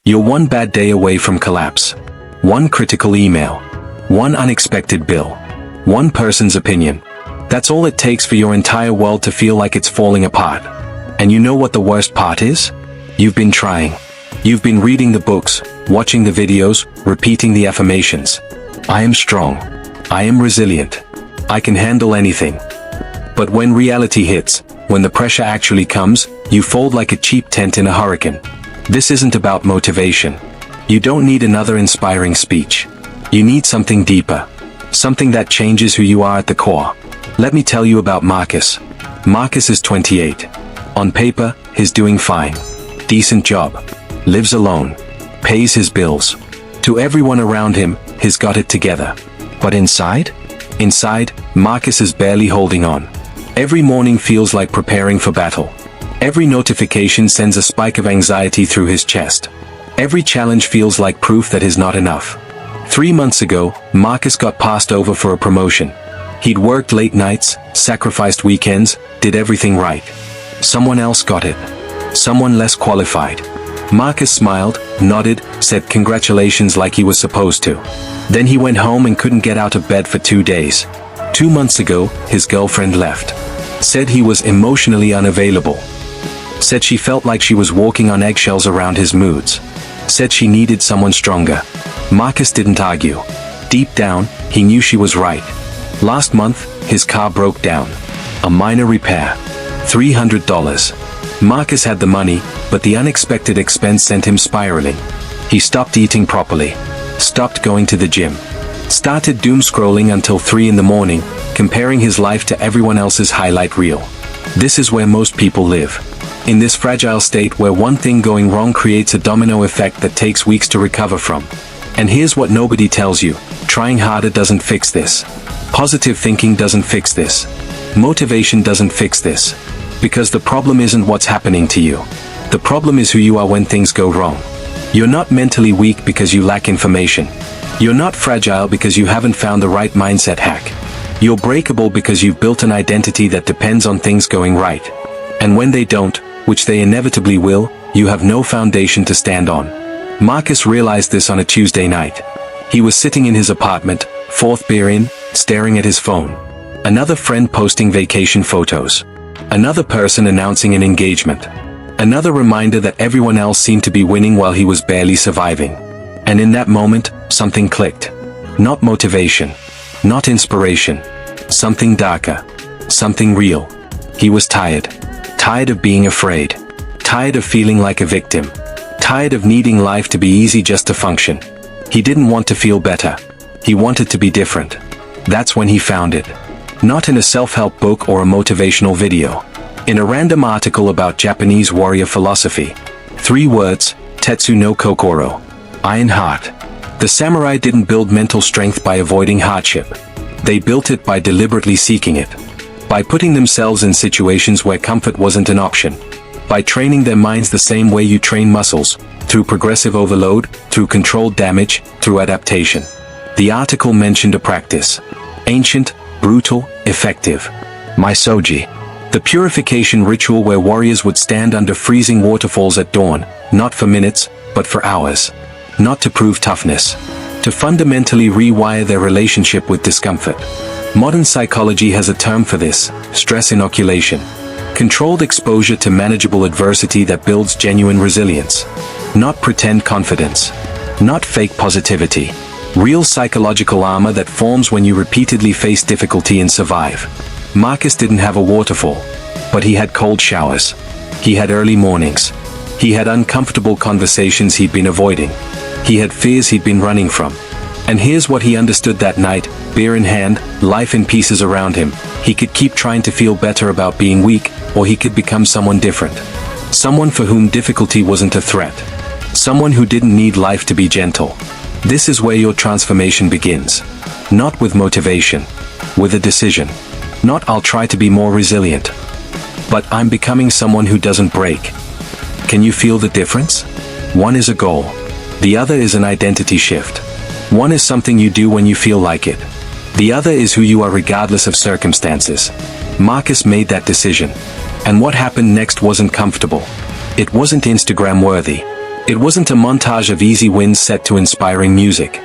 You're one bad day away from collapse. One critical email. One unexpected bill. One person's opinion. That's all it takes for your entire world to feel like it's falling apart. And you know what the worst part is? You've been trying. You've been reading the books, watching the videos, repeating the affirmations. I am strong. I am resilient. I can handle anything. But when reality hits, when the pressure actually comes, you fold like a cheap tent in a hurricane. This isn't about motivation. You don't need another inspiring speech. You need something deeper. Something that changes who you are at the core. Let me tell you about Marcus. Marcus is 28. On paper, he's doing fine. Decent job. Lives alone. Pays his bills. To everyone around him, he's got it together. But inside? Inside, Marcus is barely holding on. Every morning feels like preparing for battle. Every notification sends a spike of anxiety through his chest. Every challenge feels like proof that he's not enough. 3 months ago, Marcus got passed over for a promotion. He'd worked late nights, sacrificed weekends, did everything right. Someone else got it. Someone less qualified. Marcus smiled, nodded, said congratulations like he was supposed to. Then he went home and couldn't get out of bed for 2 days. 2 months ago, his girlfriend left. Said he was emotionally unavailable. Said she felt like she was walking on eggshells around his moods. Said she needed someone stronger. Marcus didn't argue. Deep down, he knew she was right. Last month, his car broke down. A minor repair. $300. Marcus had the money, but the unexpected expense sent him spiraling. He stopped eating properly. Stopped going to the gym. Started doom scrolling until 3 in the morning, comparing his life to everyone else's highlight reel. This is where most people live. In this fragile state where one thing going wrong creates a domino effect that takes weeks to recover from. And here's what nobody tells you. Trying harder doesn't fix this. Positive thinking doesn't fix this. Motivation doesn't fix this. Because the problem isn't what's happening to you. The problem is who you are when things go wrong. You're not mentally weak because you lack information. You're not fragile because you haven't found the right mindset hack. You're breakable because you've built an identity that depends on things going right. And when they don't, which they inevitably will, you have no foundation to stand on. Marcus realized this on a Tuesday night. He was sitting in his apartment, 4th beer in, staring at his phone. Another friend posting vacation photos. Another person announcing an engagement. Another reminder that everyone else seemed to be winning while he was barely surviving. And in that moment, something clicked. Not motivation. Not inspiration. Something darker. Something real. He was tired. Tired of being afraid. Tired of feeling like a victim. Tired of needing life to be easy just to function. He didn't want to feel better. He wanted to be different. That's when he found it. Not in a self-help book or a motivational video. In a random article about Japanese warrior philosophy. 3 words, Tetsu no Kokoro. Iron heart. The samurai didn't build mental strength by avoiding hardship. They built it by deliberately seeking it. By putting themselves in situations where comfort wasn't an option. By training their minds the same way you train muscles, through progressive overload, through controlled damage, through adaptation. The article mentioned a practice. Ancient, brutal, effective. MISOGI. The purification ritual where warriors would stand under freezing waterfalls at dawn, not for minutes, but for hours. Not to prove toughness. To fundamentally rewire their relationship with discomfort. Modern psychology has a term for this, stress inoculation. Controlled exposure to manageable adversity that builds genuine resilience. Not pretend confidence. Not fake positivity. Real psychological armor that forms when you repeatedly face difficulty and survive. Marcus didn't have a waterfall, but he had cold showers. He had early mornings. He had uncomfortable conversations he'd been avoiding. He had fears he'd been running from. And here's what he understood that night, beer in hand, life in pieces around him. He could keep trying to feel better about being weak, or he could become someone different. Someone for whom difficulty wasn't a threat. Someone who didn't need life to be gentle. This is where your transformation begins. Not with motivation. With a decision. Not I'll try to be more resilient. But I'm becoming someone who doesn't break. Can you feel the difference? One is a goal. The other is an identity shift. One is something you do when you feel like it. The other is who you are regardless of circumstances. Marcus made that decision. And what happened next wasn't comfortable. It wasn't Instagram worthy. It wasn't a montage of easy wins set to inspiring music.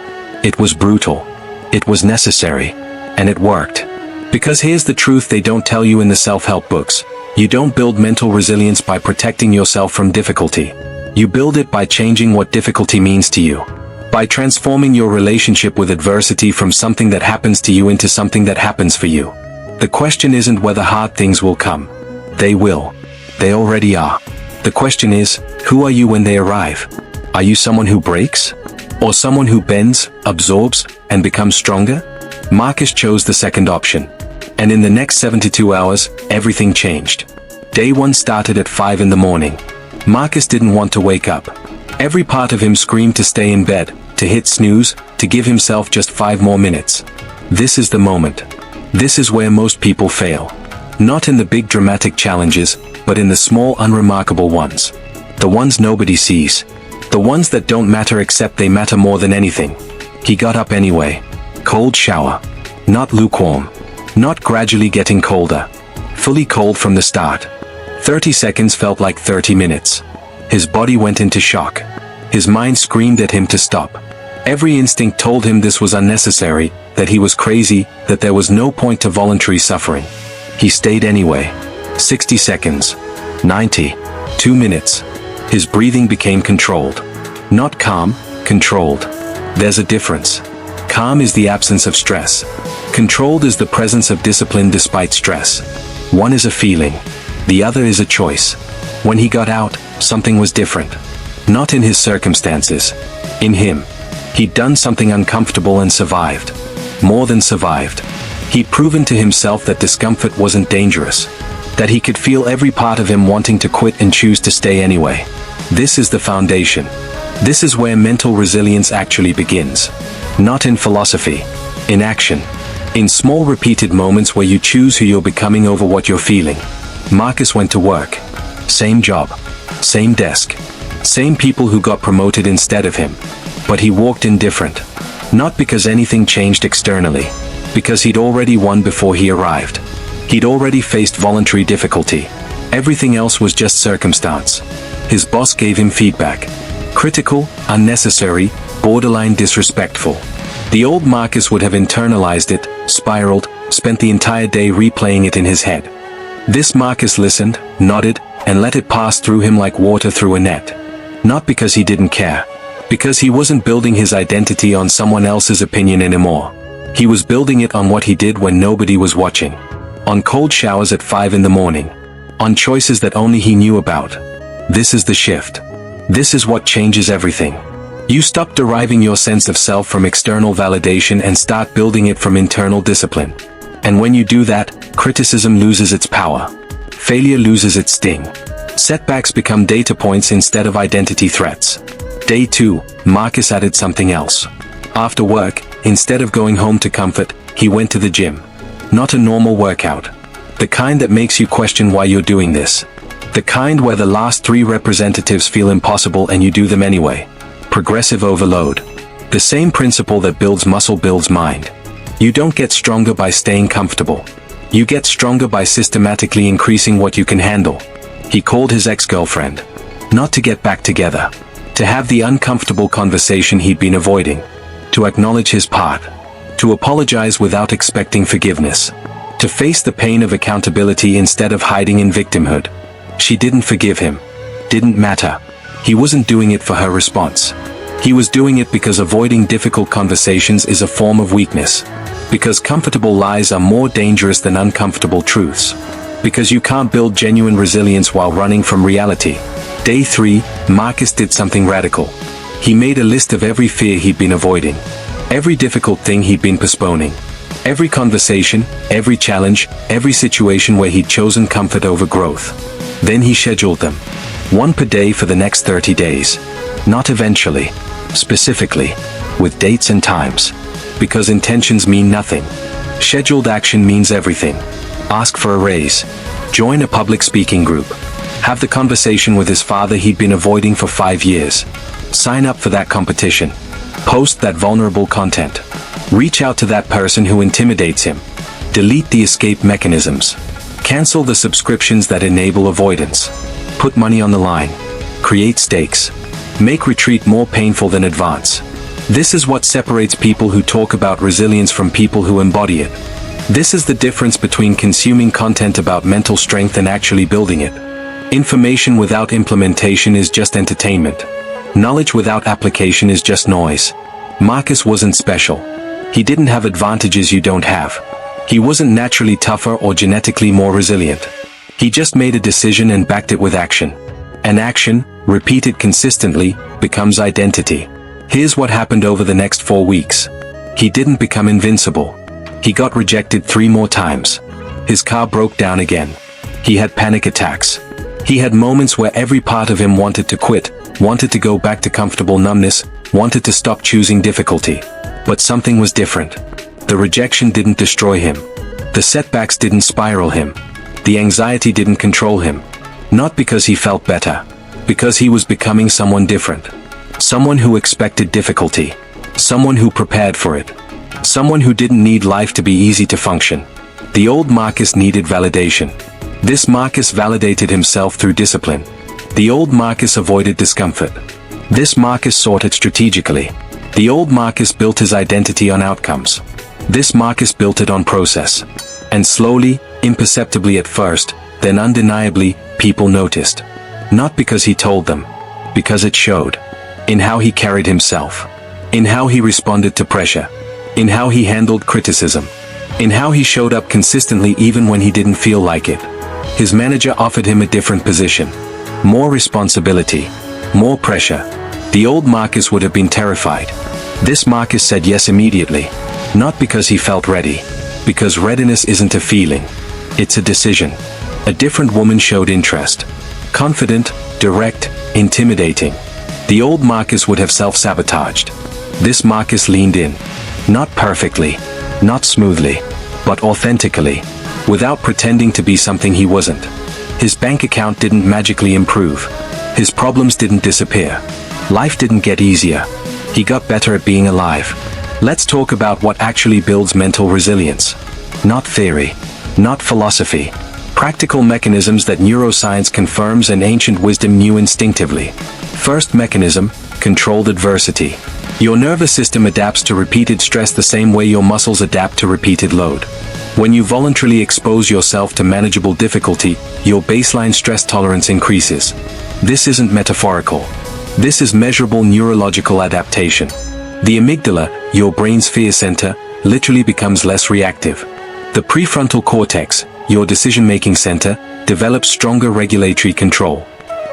It was brutal. It was necessary. And it worked. Because here's the truth they don't tell you in the self-help books. You don't build mental resilience by protecting yourself from difficulty. You build it by changing what difficulty means to you. By transforming your relationship with adversity from something that happens to you into something that happens for you. The question isn't whether hard things will come. They will. They already are. The question is, who are you when they arrive? Are you someone who breaks? Or someone who bends, absorbs, and becomes stronger? Marcus chose the second option. And in the next 72 hours, everything changed. Day 1 started at 5 in the morning. Marcus didn't want to wake up. Every part of him screamed to stay in bed, to hit snooze, to give himself just 5 more minutes. This is the moment. This is where most people fail. Not in the big dramatic challenges, but in the small unremarkable ones. The ones nobody sees. The ones that don't matter except they matter more than anything. He got up anyway. Cold shower. Not lukewarm. Not gradually getting colder. Fully cold from the start. 30 seconds felt like 30 minutes. His body went into shock. His mind screamed at him to stop. Every instinct told him this was unnecessary, that he was crazy, that there was no point to voluntary suffering. He stayed anyway. 60 seconds. 90. 2 minutes. His breathing became controlled. Not calm, controlled. There's a difference. Calm is the absence of stress. Controlled is the presence of discipline despite stress. One is a feeling. The other is a choice. When he got out, something was different. Not in his circumstances. In him. He'd done something uncomfortable and survived. More than survived. He'd proven to himself that discomfort wasn't dangerous. That he could feel every part of him wanting to quit and choose to stay anyway. This is the foundation. This is where mental resilience actually begins. Not in philosophy. In action. In small repeated moments where you choose who you're becoming over what you're feeling. Marcus went to work. Same job. Same desk. Same people who got promoted instead of him. But he walked in different. Not because anything changed externally. Because he'd already won before he arrived. He'd already faced voluntary difficulty. Everything else was just circumstance. His boss gave him feedback. Critical, unnecessary, borderline disrespectful. The old Marcus would have internalized it, spiraled, spent the entire day replaying it in his head. This Marcus listened, nodded, and let it pass through him like water through a net. Not because he didn't care. Because he wasn't building his identity on someone else's opinion anymore. He was building it on what he did when nobody was watching. On cold showers at 5 in the morning. On choices that only he knew about. This is the shift. This is what changes everything. You stop deriving your sense of self from external validation and start building it from internal discipline. And when you do that, criticism loses its power. Failure loses its sting. Setbacks become data points instead of identity threats. Day 2, Marcus added something else. After work, instead of going home to comfort, he went to the gym. Not a normal workout. The kind that makes you question why you're doing this. The kind where the last 3 representatives feel impossible and you do them anyway. Progressive overload. The same principle that builds muscle builds mind. You don't get stronger by staying comfortable. You get stronger by systematically increasing what you can handle. He called his ex-girlfriend. Not to get back together. To have the uncomfortable conversation he'd been avoiding. To acknowledge his part. To apologize without expecting forgiveness. To face the pain of accountability instead of hiding in victimhood. She didn't forgive him. Didn't matter. He wasn't doing it for her response. He was doing it because avoiding difficult conversations is a form of weakness. Because comfortable lies are more dangerous than uncomfortable truths. Because you can't build genuine resilience while running from reality. Day 3, Marcus did something radical. He made a list of every fear he'd been avoiding. Every difficult thing he'd been postponing. Every conversation, every challenge, every situation where he'd chosen comfort over growth. Then he scheduled them. 1 per day for the next 30 days. Not eventually. Specifically. With dates and times. Because intentions mean nothing. Scheduled action means everything. Ask for a raise. Join a public speaking group. Have the conversation with his father he'd been avoiding for 5 years. Sign up for that competition. Post that vulnerable content. Reach out to that person who intimidates him. Delete the escape mechanisms. Cancel the subscriptions that enable avoidance. Put money on the line. Create stakes. Make retreat more painful than advance. This is what separates people who talk about resilience from people who embody it. This is the difference between consuming content about mental strength and actually building it. Information without implementation is just entertainment. Knowledge without application is just noise. Marcus wasn't special. He didn't have advantages you don't have. He wasn't naturally tougher or genetically more resilient. He just made a decision and backed it with action. And action, repeated consistently, becomes identity. Here's what happened over the next 4 weeks. He didn't become invincible. He got rejected 3 more times. His car broke down again. He had panic attacks. He had moments where every part of him wanted to quit, wanted to go back to comfortable numbness, wanted to stop choosing difficulty. But something was different. The rejection didn't destroy him. The setbacks didn't spiral him. The anxiety didn't control him. Not because he felt better. Because he was becoming someone different. Someone who expected difficulty. Someone who prepared for it. Someone who didn't need life to be easy to function. The old Marcus needed validation. This Marcus validated himself through discipline. The old Marcus avoided discomfort. This Marcus sought it strategically. The old Marcus built his identity on outcomes. This Marcus built it on process. And slowly, imperceptibly at first, then undeniably, people noticed. Not because he told them. Because it showed. In how he carried himself. In how he responded to pressure. In how he handled criticism. In how he showed up consistently even when he didn't feel like it. His manager offered him a different position. More responsibility. More pressure. The old Marcus would have been terrified. This Marcus said yes immediately. Not because he felt ready. Because readiness isn't a feeling. It's a decision. A different woman showed interest. Confident, direct, intimidating. The old Marcus would have self-sabotaged. This Marcus leaned in. Not perfectly. Not smoothly. But authentically. Without pretending to be something he wasn't. His bank account didn't magically improve. His problems didn't disappear. Life didn't get easier. He got better at being alive. Let's talk about what actually builds mental resilience. Not theory. Not philosophy. Practical mechanisms that neuroscience confirms and ancient wisdom knew instinctively. First mechanism, controlled adversity. Your nervous system adapts to repeated stress the same way your muscles adapt to repeated load. When you voluntarily expose yourself to manageable difficulty, your baseline stress tolerance increases. This isn't metaphorical. This is measurable neurological adaptation. The amygdala, your brain's fear center, literally becomes less reactive. The prefrontal cortex, your decision-making center, develops stronger regulatory control.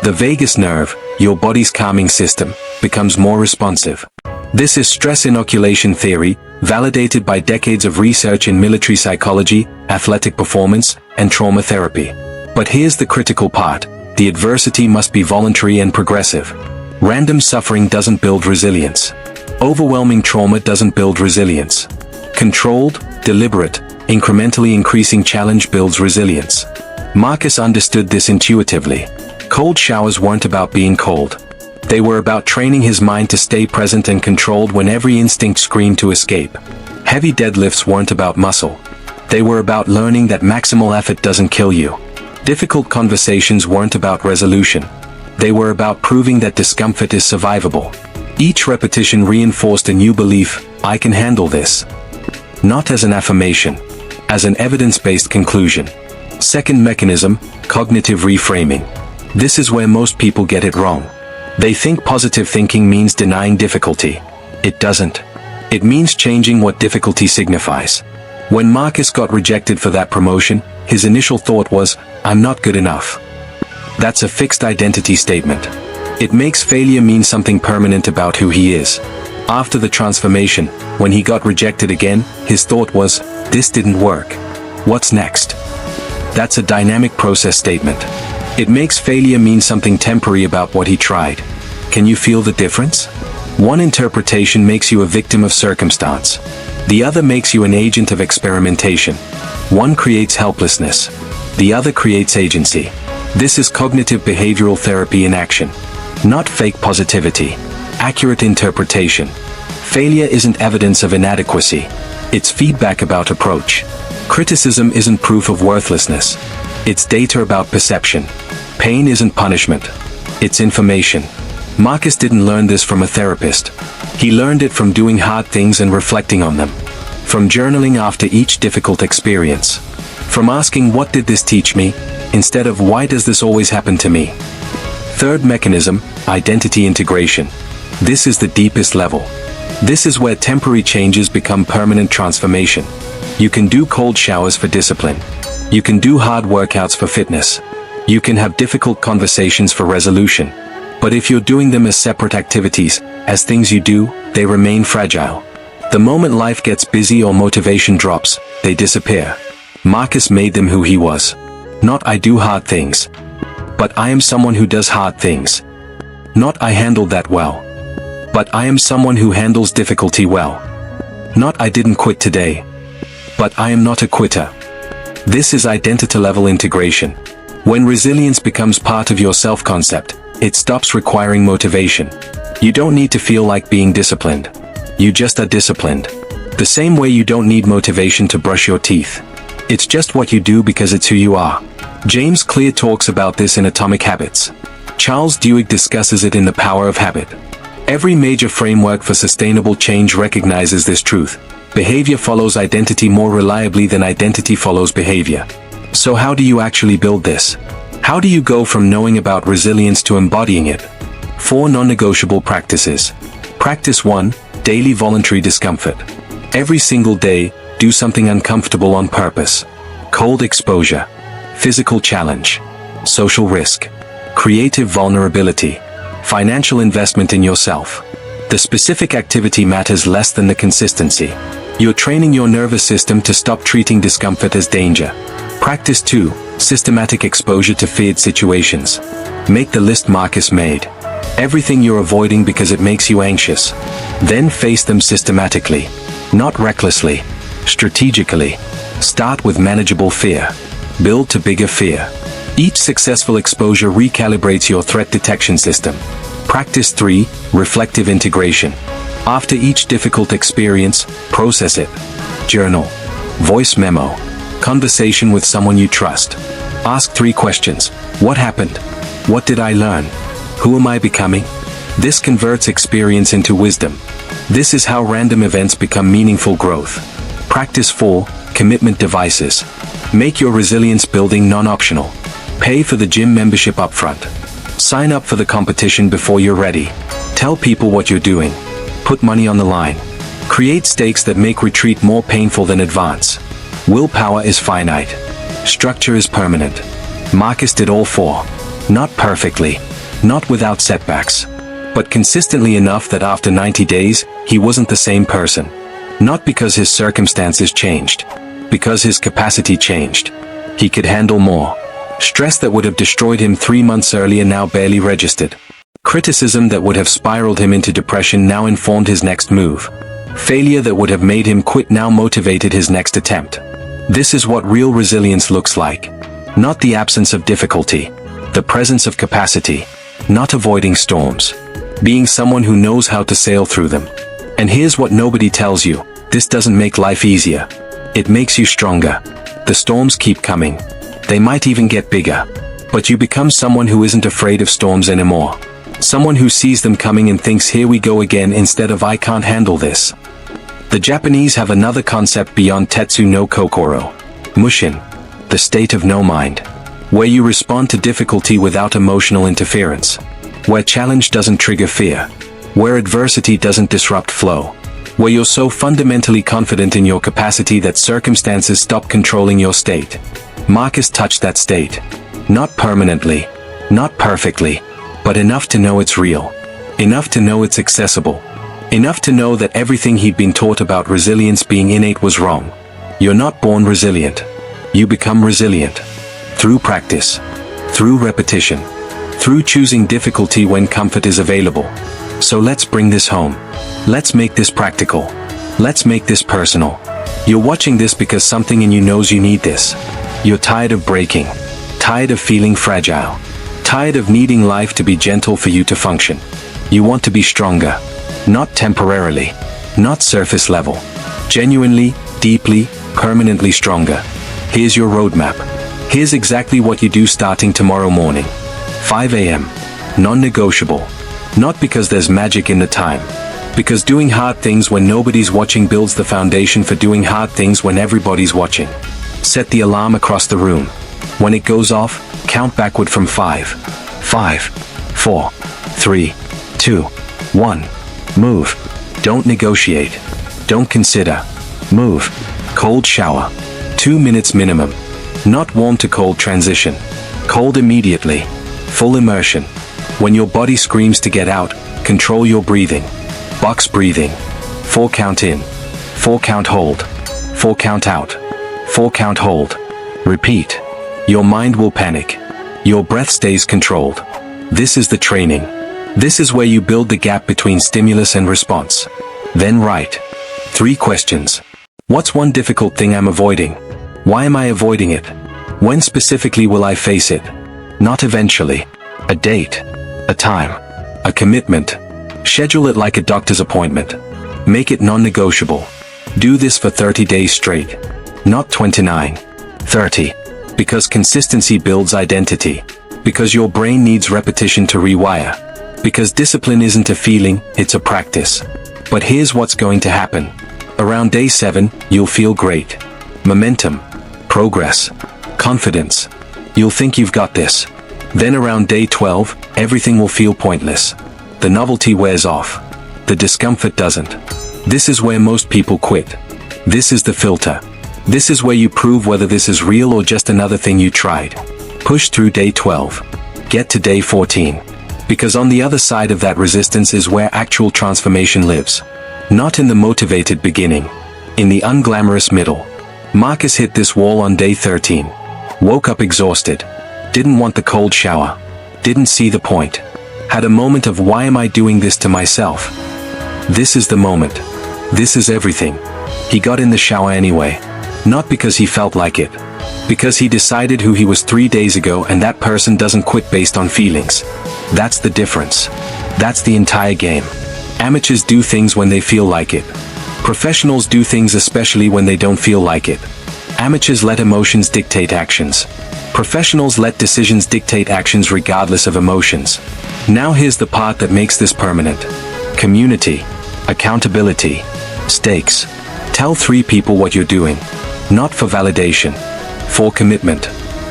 The vagus nerve, your body's calming system, becomes more responsive. This is stress inoculation theory, validated by decades of research in military psychology, athletic performance, and trauma therapy. But here's the critical part: the adversity must be voluntary and progressive. Random suffering doesn't build resilience. Overwhelming trauma doesn't build resilience. Controlled, deliberate, incrementally increasing challenge builds resilience. Marcus understood this intuitively. Cold showers weren't about being cold. They were about training his mind to stay present and controlled when every instinct screamed to escape. Heavy deadlifts weren't about muscle. They were about learning that maximal effort doesn't kill you. Difficult conversations weren't about resolution. They were about proving that discomfort is survivable. Each repetition reinforced a new belief: I can handle this. Not as an affirmation, as an evidence-based conclusion. Second mechanism, cognitive reframing. This is where most people get it wrong. They think positive thinking means denying difficulty. It doesn't. It means changing what difficulty signifies. When Marcus got rejected for that promotion, his initial thought was, I'm not good enough. That's a fixed identity statement. It makes failure mean something permanent about who he is. After the transformation, when he got rejected again, his thought was, this didn't work. What's next? That's a dynamic process statement. It makes failure mean something temporary about what he tried. Can you feel the difference? One interpretation makes you a victim of circumstance. The other makes you an agent of experimentation. One creates helplessness. The other creates agency. This is cognitive behavioral therapy in action. Not fake positivity. Accurate interpretation. Failure isn't evidence of inadequacy. It's feedback about approach. Criticism isn't proof of worthlessness. It's data about perception. Pain isn't punishment. It's information. Marcus didn't learn this from a therapist. He learned it from doing hard things and reflecting on them. From journaling after each difficult experience. From asking, what did this teach me? Instead of, why does this always happen to me? Third mechanism, identity integration. This is the deepest level. This is where temporary changes become permanent transformation. You can do cold showers for discipline. You can do hard workouts for fitness. You can have difficult conversations for resolution. But if you're doing them as separate activities, as things you do, they remain fragile. The moment life gets busy or motivation drops, they disappear. Marcus made them who he was. Not I do hard things. But I am someone who does hard things. Not I handled that well. But I am someone who handles difficulty well. Not I didn't quit today. But I am not a quitter. This is identity-level integration. When resilience becomes part of your self-concept, it stops requiring motivation. You don't need to feel like being disciplined. You just are disciplined. The same way you don't need motivation to brush your teeth. It's just what you do because it's who you are. James Clear talks about this in Atomic Habits. Charles Duhigg discusses it in The Power of Habit. Every major framework for sustainable change recognizes this truth. Behavior follows identity more reliably than identity follows behavior. So how do you actually build this? How do you go from knowing about resilience to embodying it? 4 non-negotiable practices. Practice 1, daily voluntary discomfort. Every single day, do something uncomfortable on purpose. Cold exposure. Physical challenge. Social risk. Creative vulnerability. Financial investment in yourself. The specific activity matters less than the consistency. You're training your nervous system to stop treating discomfort as danger. Practice 2, systematic exposure to feared situations. Make the list Marcus made. Everything you're avoiding because it makes you anxious. Then face them systematically. Not recklessly. Strategically. Start with manageable fear. Build to bigger fear. Each successful exposure recalibrates your threat detection system. Practice 3, reflective integration. After each difficult experience, process it. Journal. Voice memo. Conversation with someone you trust. Ask 3 questions. What happened? What did I learn? Who am I becoming? This converts experience into wisdom. This is how random events become meaningful growth. Practice 4, commitment devices. Make your resilience building non-optional. Pay for the gym membership upfront. Sign up for the competition before you're ready. Tell people what you're doing. Put money on the line. Create stakes that make retreat more painful than advance. Willpower is finite. Structure is permanent. Marcus did all 4. Not perfectly. Not without setbacks. But consistently enough that after 90 days, he wasn't the same person. Not because his circumstances changed. Because his capacity changed. He could handle more. Stress that would have destroyed him 3 months earlier now barely registered. Criticism that would have spiraled him into depression now informed his next move. Failure that would have made him quit now motivated his next attempt. This is what real resilience looks like. Not the absence of difficulty. The presence of capacity. Not avoiding storms. Being someone who knows how to sail through them. And here's what nobody tells you. This doesn't make life easier. It makes you stronger. The storms keep coming. They might even get bigger. But you become someone who isn't afraid of storms anymore. Someone who sees them coming and thinks, here we go again, instead of I can't handle this. The Japanese have another concept beyond Tetsu no Kokoro. Mushin. The state of no mind. Where you respond to difficulty without emotional interference. Where challenge doesn't trigger fear. Where adversity doesn't disrupt flow. Where you're so fundamentally confident in your capacity that circumstances stop controlling your state. Marcus touched that state. Not permanently. Not perfectly. But enough to know it's real. Enough to know it's accessible. Enough to know that everything he'd been taught about resilience being innate was wrong. You're not born resilient. You become resilient. Through practice. Through repetition. Through choosing difficulty when comfort is available. So let's bring this home. Let's make this practical. Let's make this personal. You're watching this because something in you knows you need this. You're tired of breaking. Tired of feeling fragile. Tired of needing life to be gentle for you to function. You want to be stronger. Not temporarily. Not surface level. Genuinely, deeply, permanently stronger. Here's your roadmap. Here's exactly what you do starting tomorrow morning. 5 a.m. Non-negotiable. Not because there's magic in the time. Because doing hard things when nobody's watching builds the foundation for doing hard things when everybody's watching. Set the alarm across the room. When it goes off, count backward from 5. 5, 4, 3, 2, 1. Move. Don't negotiate. Don't consider. Move. Cold shower. 2 minutes minimum. Not warm to cold transition. Cold immediately. Full immersion. When your body screams to get out, control your breathing. Box breathing. 4 count in. 4 count hold. 4 count out. 4 count hold. Repeat. Your mind will panic. Your breath stays controlled. This is the training. This is where you build the gap between stimulus and response. Then write. 3 questions. What's one difficult thing I'm avoiding? Why am I avoiding it? When specifically will I face it? Not eventually. A date. A time. A commitment. Schedule it like a doctor's appointment. Make it non-negotiable. Do this for 30 days straight. Not 29. 30. Because consistency builds identity. Because your brain needs repetition to rewire. Because discipline isn't a feeling, it's a practice. But here's what's going to happen. Around day 7, you'll feel great. Momentum. Progress. Confidence. You'll think you've got this. Then around day 12, everything will feel pointless. The novelty wears off. The discomfort doesn't. This is where most people quit. This is the filter. This is where you prove whether this is real or just another thing you tried. Push through day 12. Get to day 14. Because on the other side of that resistance is where actual transformation lives. Not in the motivated beginning. In the unglamorous middle. Marcus hit this wall on day 13. Woke up exhausted. Didn't want the cold shower. Didn't see the point. Had a moment of why am I doing this to myself? This is the moment. This is everything. He got in the shower anyway. Not because he felt like it. Because he decided who he was 3 days ago, and that person doesn't quit based on feelings. That's the difference. That's the entire game. Amateurs do things when they feel like it. Professionals do things especially when they don't feel like it. Amateurs let emotions dictate actions. Professionals let decisions dictate actions regardless of emotions. Now here's the part that makes this permanent. Community. Accountability. Stakes. Tell 3 people what you're doing. Not for validation. For commitment.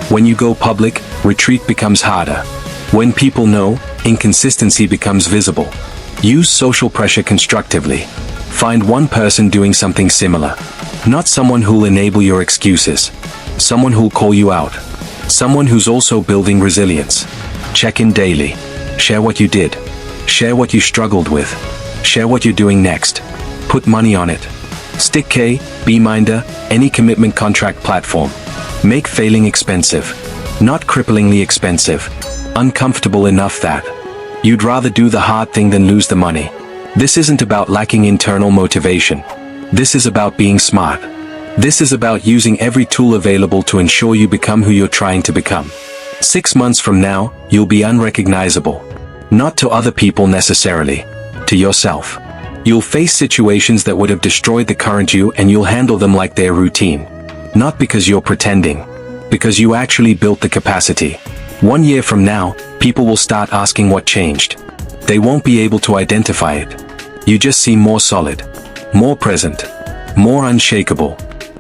When you go public, retreat becomes harder. When people know, inconsistency becomes visible. Use social pressure constructively. Find one person doing something similar. Not someone who'll enable your excuses. Someone who'll call you out. Someone who's also building resilience. Check in daily. Share what you did. Share what you struggled with. Share what you're doing next. Put money on it. Stick K, Beeminder, any commitment contract platform. Make failing expensive. Not cripplingly expensive. Uncomfortable enough that you'd rather do the hard thing than lose the money. This isn't about lacking internal motivation. This is about being smart. This is about using every tool available to ensure you become who you're trying to become. 6 months from now, you'll be unrecognizable. Not to other people necessarily. To yourself. You'll face situations that would have destroyed the current you, and you'll handle them like they're routine. Not because you're pretending. Because you actually built the capacity. 1 year from now, people will start asking what changed. They won't be able to identify it. You just seem more solid. More present. More unshakable.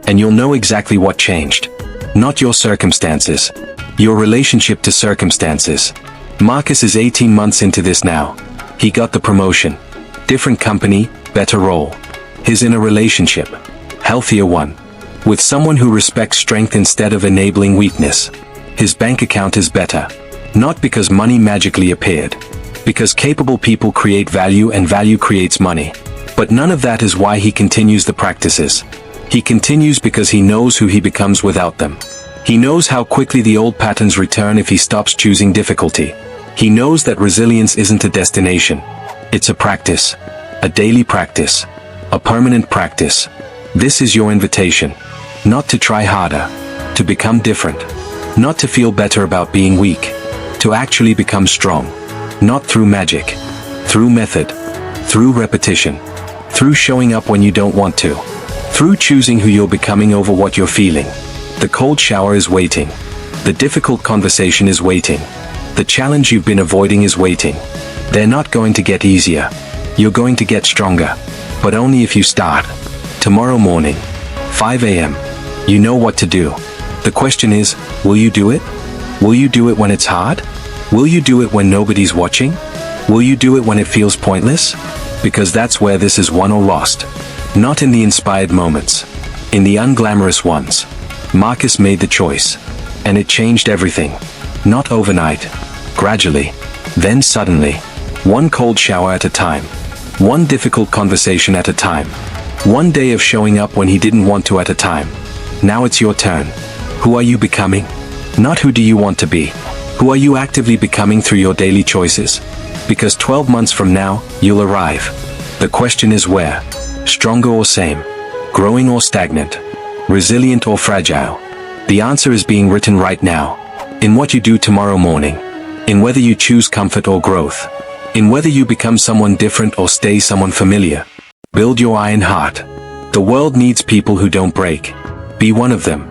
And you'll know exactly what changed. Not your circumstances. Your relationship to circumstances. Marcus is 18 months into this now. He got the promotion. Different company, better role. He's in a relationship. Healthier one. With someone who respects strength instead of enabling weakness. His bank account is better. Not because money magically appeared. Because capable people create value and value creates money. But none of that is why he continues the practices. He continues because he knows who he becomes without them. He knows how quickly the old patterns return if he stops choosing difficulty. He knows that resilience isn't a destination. It's a practice. A daily practice. A permanent practice. This is your invitation. Not to try harder. To become different. Not to feel better about being weak. To actually become strong. Not through magic. Through method. Through repetition. Through showing up when you don't want to. Through choosing who you're becoming over what you're feeling. The cold shower is waiting. The difficult conversation is waiting. The challenge you've been avoiding is waiting. They're not going to get easier. You're going to get stronger. But only if you start. Tomorrow morning, 5 a.m. You know what to do. The question is, will you do it? Will you do it when it's hard? Will you do it when nobody's watching? Will you do it when it feels pointless? Because that's where this is won or lost. Not in the inspired moments. In the unglamorous ones. Marcus made the choice. And it changed everything. Not overnight. Gradually. Then suddenly. One cold shower at a time. One difficult conversation at a time. One day of showing up when he didn't want to at a time. Now it's your turn. Who are you becoming? Not who do you want to be. Who are you actively becoming through your daily choices? Because 12 months from now, you'll arrive. The question is where? Stronger or same? Growing or stagnant? Resilient or fragile? The answer is being written right now. In what you do tomorrow morning. In whether you choose comfort or growth. In whether you become someone different or stay someone familiar. Build your iron heart. The world needs people who don't break. Be one of them.